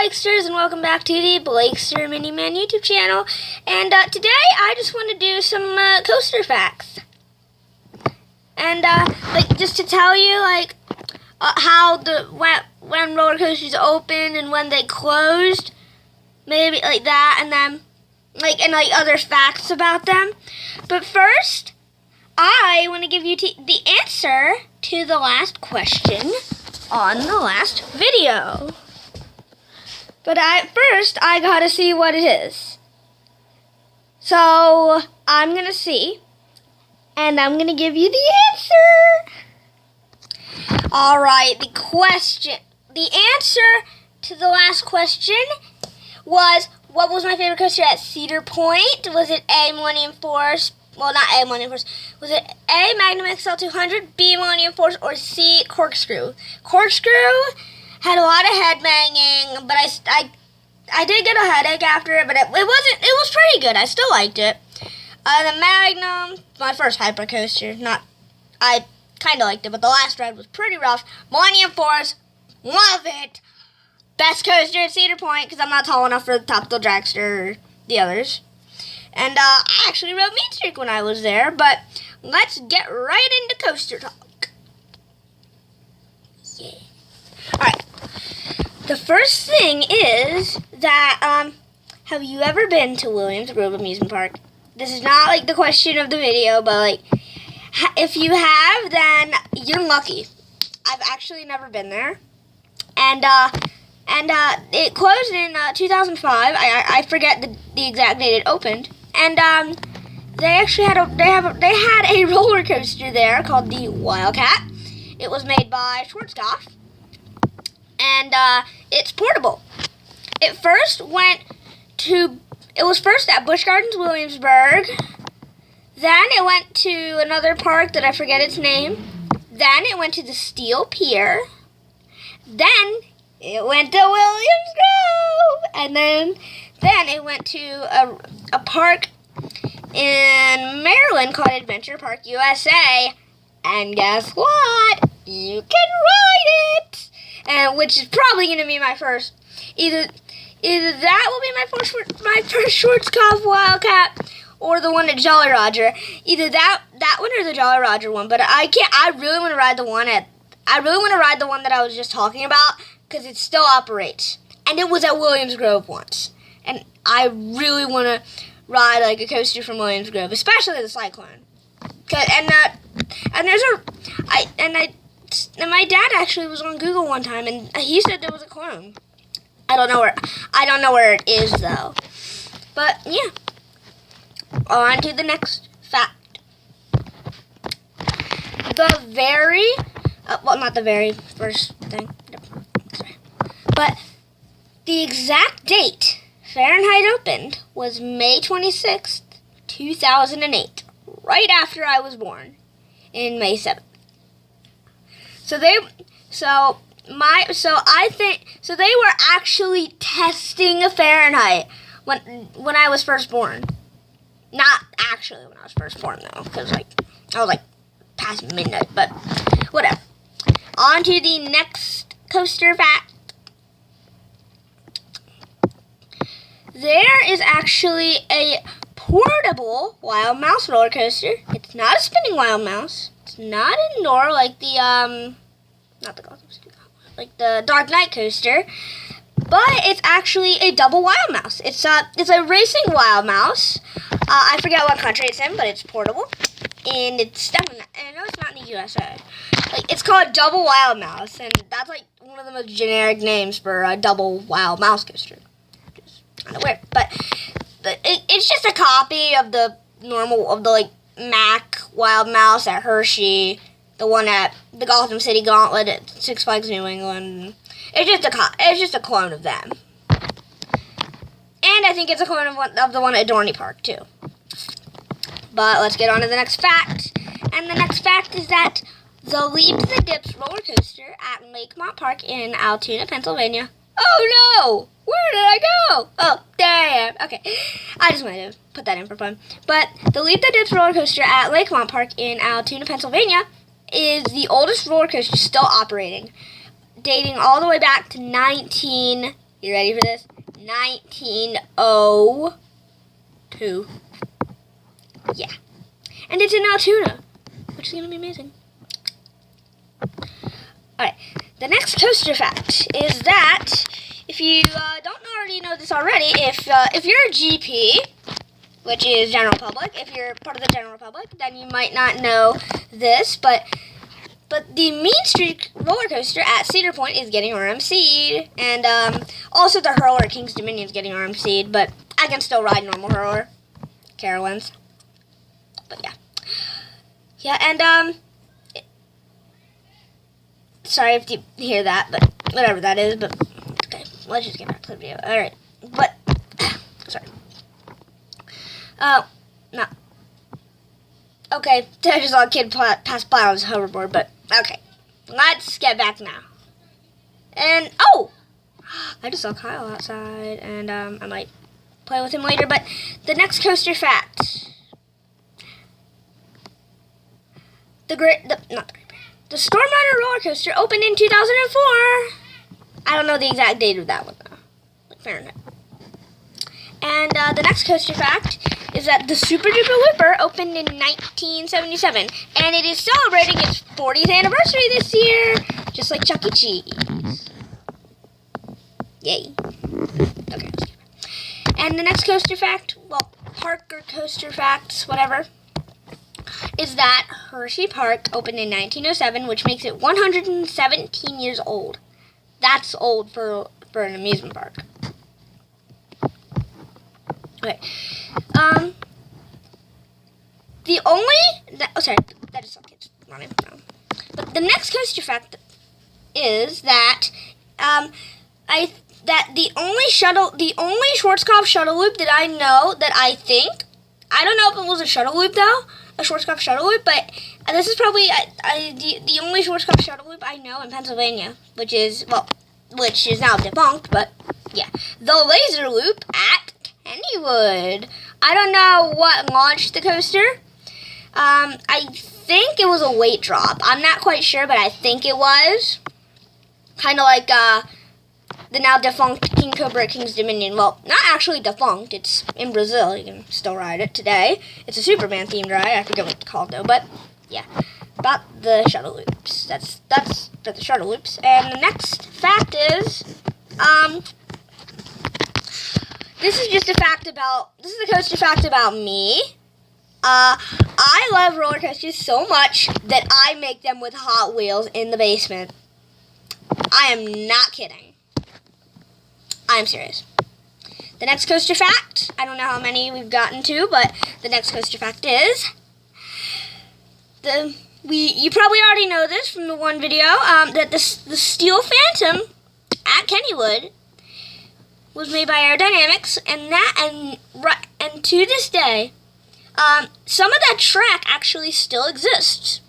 Blakesters, and welcome back to the Blakester Mini-Man YouTube channel. And today I just want to do some coaster facts. And just to tell you how when roller coasters open and when they closed, maybe like that, and then and other facts about them. But first, I want to give you the answer to the last question on the last video. But first, I gotta see what it is. So, I'm gonna see, and I'm gonna give you the answer. Alright, the answer to the last question was, what was my favorite coaster at Cedar Point? Was it A, Millennium Force? Well, not A, Millennium Force. Was it A, Magnum XL 200, B, Millennium Force, or C, Corkscrew? Corkscrew had a lot of head banging, but I did get a headache after it, but it was pretty good. I still liked it. The Magnum, my first hyper coaster, I kind of liked it, but the last ride was pretty rough. Millennium Force, love it. Best coaster at Cedar Point, because I'm not tall enough for the Top Thrill Dragster or the others. And I actually rode Mean Streak when I was there, but let's get right into coaster talk. Yeah. Alright. The first thing is that, have you ever been to Williams Grove Amusement Park? This is not the question of the video, but if you have, then you're lucky. I've actually never been there. And it closed in 2005. I forget the exact date it opened. And they actually had a roller coaster there called the Wildcat. It was made by Schwarzkopf, and it's portable. It was first at Busch Gardens Williamsburg. Then it went to another park that I forget its name. Then it went to the Steel Pier. Then it went to Williams Grove, and then it went to a park in Maryland called Adventure Park USA, and guess what? You can ride it, and which is probably going to be my first. Either that will be my first Schwarzkopf Wildcat, or the one at Jolly Roger. Either that one or the Jolly Roger one. But I really want to ride the one that I was just talking about, because it still operates. And it was at Williams Grove once. And I really want to ride a coaster from Williams Grove, especially the Cyclone. And my dad actually was on Google one time, and he said there was a clone. I don't know where it is though. But yeah. On to the next fact. Not the very first thing. But the exact date Fahrenheit opened was May 26th, 2008, right after I was born, in May 7th. So they were actually testing a Fahrenheit when I was first born. Not actually when I was first born though, because I was past midnight, but whatever. On to the next coaster fact. There is actually a portable Wild Mouse roller coaster. It's not a spinning Wild Mouse. It's not indoor like the the Dark Knight coaster, but it's actually a double Wild Mouse. It's a racing Wild Mouse. I forget what country it's in, but it's portable, and it's definitely. And I know it's not in the USA. It's called Double Wild Mouse, and that's one of the most generic names for a double Wild Mouse coaster. Kind of weird, but it's just a copy of the Mack Wild Mouse at Hershey, the one at the Gotham City Gauntlet at Six Flags New England. It's just a clone of them, and I think it's a clone of the one at Dorney Park too. But let's get on to the next fact, and the next fact is that the Leap to the Dips roller coaster at Lakemont Park in Altoona, Pennsylvania. Oh no! Where did I go? Oh, there I am. Okay. I just wanted to put that in for fun. But the Leap the Dips roller coaster at Lakemont Park in Altoona, Pennsylvania is the oldest roller coaster still operating, dating all the way back to 19 You ready for this? 1902. Yeah. And it's in Altoona, which is going to be amazing. Alright, the next coaster fact is that if you don't already know this already, if you're a GP, which is general public, if you're part of the general public, then you might not know this, but the Mean Streak roller coaster at Cedar Point is getting RMC'd, and also the Hurler at King's Dominion is getting RMC'd, but I can still ride normal Hurler, Carowinds. But yeah, and sorry if you hear that, but whatever that is. But okay, let's just get back to the video. All right, but sorry. No. Okay, I just saw a kid pass by on his hoverboard, but okay, let's get back now. And oh, I just saw Kyle outside, and I might play with him later. But the next coaster fact. The Stormrunner roller coaster opened in 2004. I don't know the exact date of that one though. Like Fahrenheit. And the next coaster fact is that the Super Duper Looper opened in 1977, and it is celebrating its 40th anniversary this year, just like Chuck E. Cheese. Yay. Okay. And the next coaster fact, well, Parker coaster facts, whatever, is that Hershey Park opened in 1907, which makes it 117 years old. That's old for an amusement park. Okay. That is all kids running around. But the next coaster fact is that the only Schwarzkopf shuttle loop that I know that I don't know if it was a shuttle loop though, a Schwarzkopf shuttle loop, but this is probably the only Schwarzkopf shuttle loop I know in Pennsylvania, which is now defunct, but yeah, the Laser Loop at Kennywood. I don't know what launched the coaster. I think it was a weight drop. I'm not quite sure, but I think it was. Kind of like the now defunct King Cobra at King's Dominion. Well, not actually defunct. It's in Brazil. You can still ride it today. It's a Superman themed ride. I forget what it's called though, but yeah. About the shuttle loops. That's for the shuttle loops. And the next fact is, this is a coaster fact about me. I love roller coasters so much that I make them with Hot Wheels in the basement. I am not kidding. I'm serious. The next coaster fact, I don't know how many we've gotten to, but the next coaster fact is, you probably already know this from the one video, that the Steel Phantom at Kennywood was made by Aerodynamics, and to this day, some of that track actually still exists.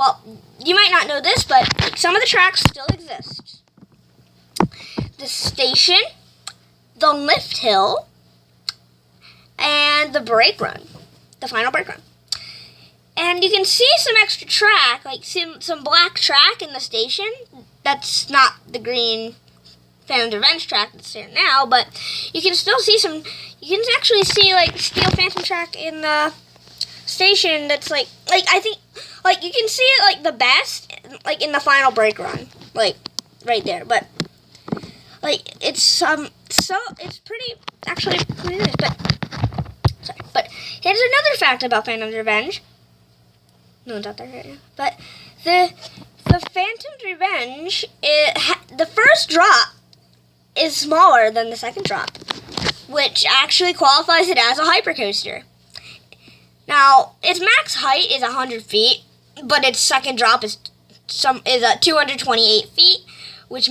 Well, you might not know this, but some of the tracks still exist. The station, the lift hill, and the brake run, the final brake run. And you can see some extra track, like some black track in the station. That's not the green Phantom's Revenge track that's there now, but you can still see you can actually see like Steel Phantom track in the station that's like I think, like you can see it like the best, like in the final brake run, like right there, but like it's it's pretty nice, but here's another fact about Phantom's Revenge. No one's out there right now, but the Phantom's Revenge, the first drop is smaller than the second drop, which actually qualifies it as a hypercoaster. Now, its max height is 100 feet, but its second drop is 228 feet, which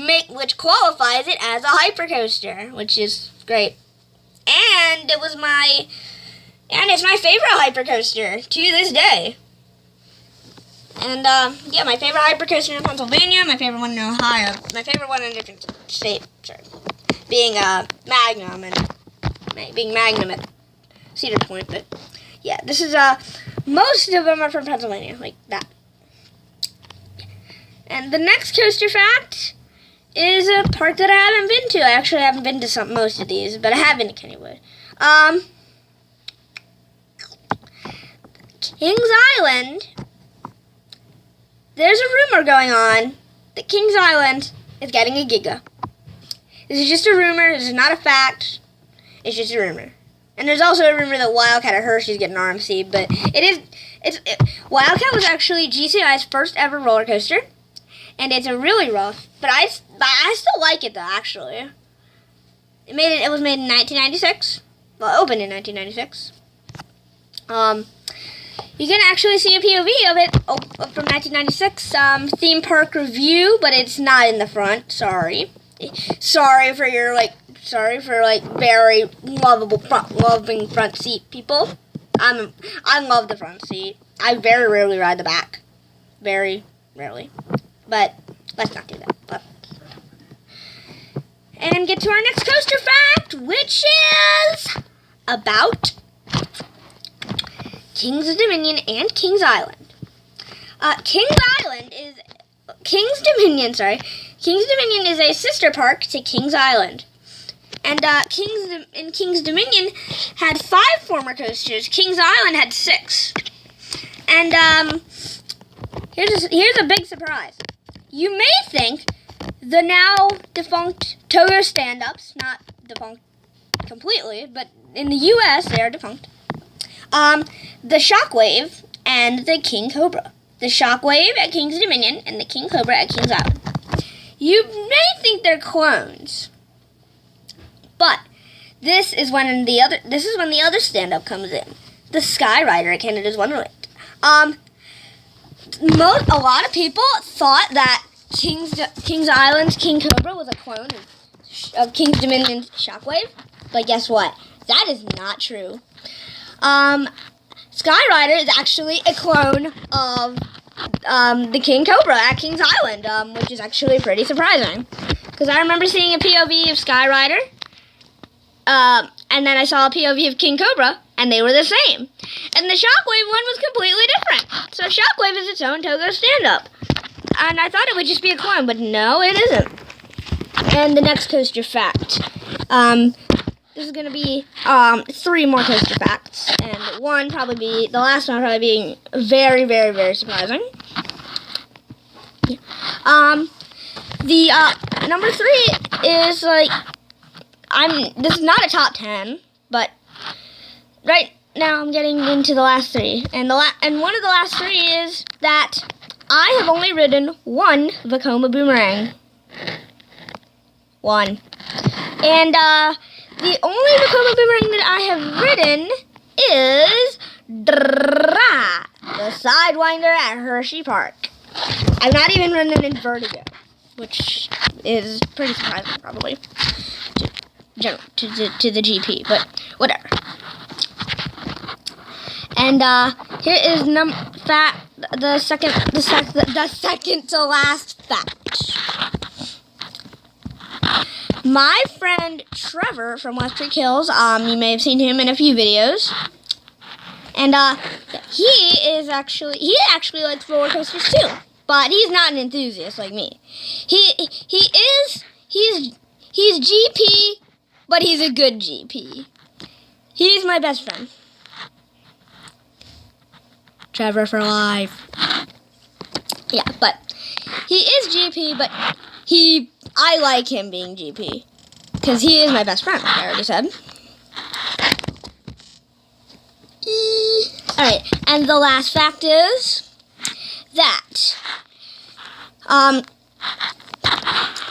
qualifies it as a hypercoaster, which is great. And it's my favorite hypercoaster to this day. And yeah, my favorite hypercoaster in Pennsylvania, my favorite one in Ohio, my favorite one in a different state, being Magnum at Cedar Point. But yeah, this is most of them are from Pennsylvania, like that. And the next coaster fact is park that I haven't been to. I actually haven't been to most of these, but I have been to Kennywood. Kings Island. There's a rumor going on that Kings Island is getting a Giga. This is just a rumor. This is not a fact. It's just a rumor. And there's also a rumor that Wildcat at Hershey's getting an RMC, but Wildcat was actually GCI's first ever roller coaster, and it's a really rough. But I still like it though. Actually, it was made in 1996. Well, opened in 1996. You can actually see a POV of it from 1996. Theme park review, but it's not in the front. Sorry for very loving front seat people. I love the front seat. I very rarely ride the back. Very rarely. But let's not do that. And get to our next coaster fact, which is about Kings Dominion and Kings Island. Kings Dominion is a sister park to Kings Island. And Kings Dominion had 5 former coasters. Kings Island had 6. And here's a big surprise. You may think the now defunct Togo stand-ups, not defunct completely, but in the U.S. they are defunct. The Shockwave and the King Cobra. The Shockwave at Kings Dominion and the King Cobra at Kings Island. You may think they're clones, but this is when the other stand-up comes in. The Skyrider at Canada's Wonderland. A lot of people thought that Kings Island's King Cobra was a clone of Kings Dominion's Shockwave, but guess what? That is not true. Skyrider is actually a clone of the King Cobra at Kings Island, which is actually pretty surprising. Because I remember seeing a POV of Skyrider, and then I saw a POV of King Cobra, and they were the same. And the Shockwave one was completely different. So Shockwave is its own Togo stand-up. And I thought it would just be a clone, but no, it isn't. And the next coaster fact. This is going to be 3 more coaster facts. And the last one probably being very, very, very surprising. Number 3 is this is not a top 10, but right now I'm getting into the last 3. And one of the last 3 is that I have only ridden 1 Vekoma Boomerang. 1. And the only Vekoma Boomerang that I have ridden is the Sidewinder at Hershey Park. I've not even ridden in Vertigo, which is pretty surprising, probably, to the GP, but whatever. And here is the second to last fact. My friend Trevor from West Creek Hills, you may have seen him in a few videos, and he actually likes roller coasters too, but he's not an enthusiast like me. He's GP, but he's a good GP. He's my best friend. Trevor for life. Yeah, but he is GP, but I like him being GP, because he is my best friend, like I already said. Alright, and the last fact is that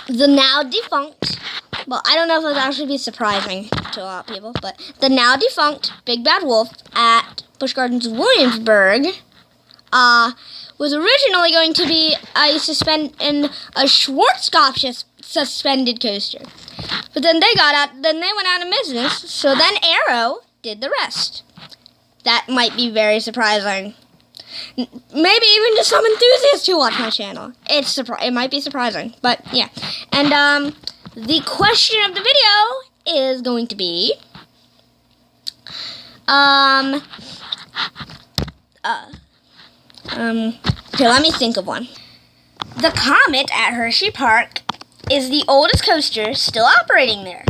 the now defunct, well, I don't know if it would actually be surprising to a lot of people, but the now defunct Big Bad Wolf at Busch Gardens Williamsburg was originally going to be a Schwarzkopf suspended coaster. But then they went out of business, so then Arrow did the rest. That might be very surprising. Maybe even to some enthusiasts who watch my channel. It might be surprising, but yeah. And the question of the video is going to be okay, let me think of one. The Comet at Hershey Park is the oldest coaster still operating there?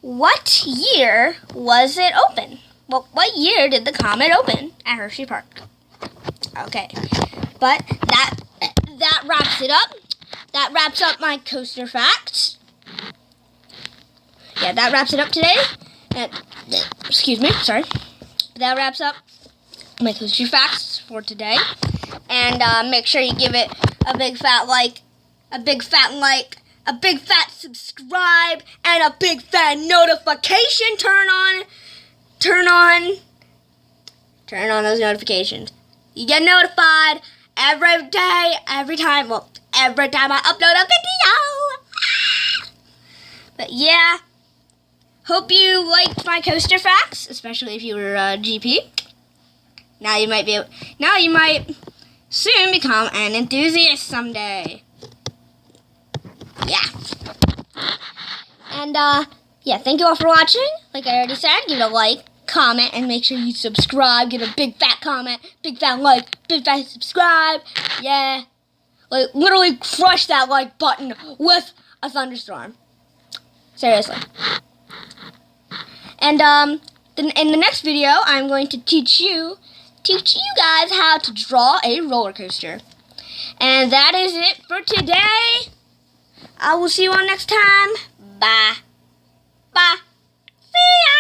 What year was it open? Well, what year did the Comet open at Hershey Park? Okay, but that wraps it up. That wraps up my coaster facts. Yeah, that wraps it up today. Excuse me, sorry. That wraps up my coaster facts for today. And make sure you give it a big fat like, a big fat subscribe, and a big fat notification. Turn on those notifications. You get notified every day, every time I upload a video. But yeah, hope you liked my coaster facts, especially if you were GP. Now you might soon become an enthusiast someday. Yeah. And yeah, thank you all for watching. Like I already said, give it a like, comment, and make sure you subscribe. Give a big fat comment, big fat like, big fat subscribe. Yeah. Like, literally crush that like button with a thunderstorm. Seriously. And in the next video, I'm going to teach you guys how to draw a roller coaster. And that is it for today. I will see you all next time. Bye. Bye. See ya.